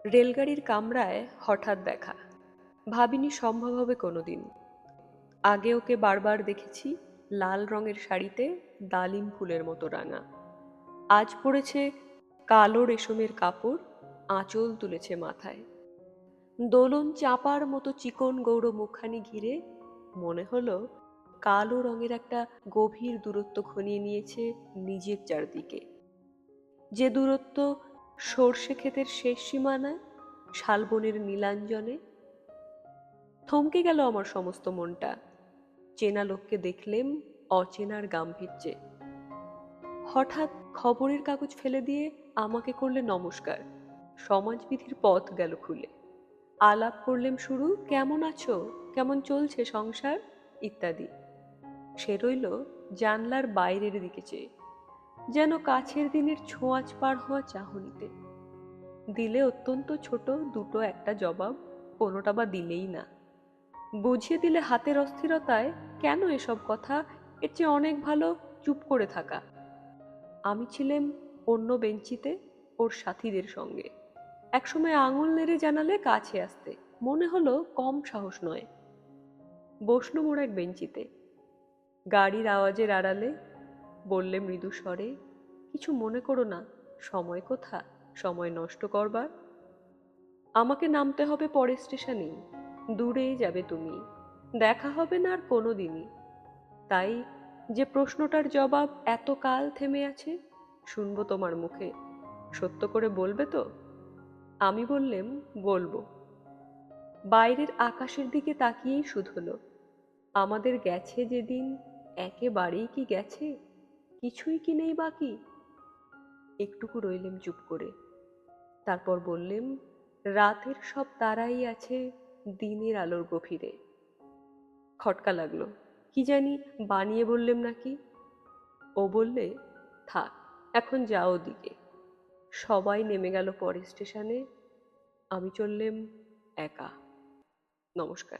রেলগাড়ির কামরায় হঠাৎ দেখা, ভাবিনি সম্ভব হবে কোনোদিন। আগে ওকে বারবার দেখেছি লাল রঙের শাড়িতে, ডালিম ফুলের মতো রাঙা। আজ পড়েছে কালো রেশমের কাপড়, আঁচল তুলেছে মাথায়। দোলন চাপার মতো চিকন গৌর মুখখানি ঘিরে মনে হলো কালো রঙের একটা গভীর দূরত্ব ঘনিয়ে নিয়েছে নিজের চারদিকে। যে দূরত্ব সর্ষে ক্ষেতের শেষ সীমানায়, শালবনের নীলাঞ্জনে। থমকে গেল আমার সমস্ত মনটা। চেনা লোককে দেখলেম অচেনার গাম্ভীর্যে। হঠাৎ খবরের কাগজ ফেলে দিয়ে আমাকে করলে নমস্কার। সমাজবিধির পথ গেল খুলে। আলাপ করলেম শুরু, কেমন আছো, কেমন চলছে সংসার ইত্যাদি। সে রইল জানলার বাইরের দিকে চেয়ে, যেন কাছের দিনের ছোঁয়াচ পার হওয়া চাহনিতে। দিলে অত্যন্ত ছোট দুটো একটা জবাব, কোনোটা বা দিলেই না। বুঝিয়ে দিলে হাতের অস্থিরতায় কেন এসব কথা, এর চেয়ে অনেক ভালো চুপ করে থাকা। আমি ছিলাম অন্য বেঞ্চিতে ওর সাথীদের সঙ্গে। একসময় আঙুল নেড়ে জানালে কাছে আসতে, মনে হলো কম সাহস নয়। বসলুম ওর এক বেঞ্চিতে। গাড়ির আওয়াজের আড়ালে বললে মৃদু স্বরে, কিছু মনে করো না, সময় কোথা সময় নষ্ট করবার। আমাকে নামতে হবে পরের স্টেশনেই, দূরেই যাবে তুমি, দেখা হবে না আর কোনো দিনই। তাই যে প্রশ্নটার জবাব এত কাল থেমে আছে, শুনবো তোমার মুখে, সত্য করে বলবে তো? আমি বললেম, বলবো। বাইরের আকাশের দিকে তাকিয়েই শুধোলো, আমাদের গেছে যেদিন একেবারেই কি গেছে, কিছুই কি নেই বাকি। একটুকু রইলেম চুপ করে। তারপর বললেম, রাতের সব তারাই আছে দিনের আলোর গভীরে। খটকা লাগলো, কি জানি বানিয়ে বললেম নাকি। ও বললে, থাক, এখন যাও দিকে। সবাই নেমে গেল পরের স্টেশনে, আমি চললেম একা। নমস্কার।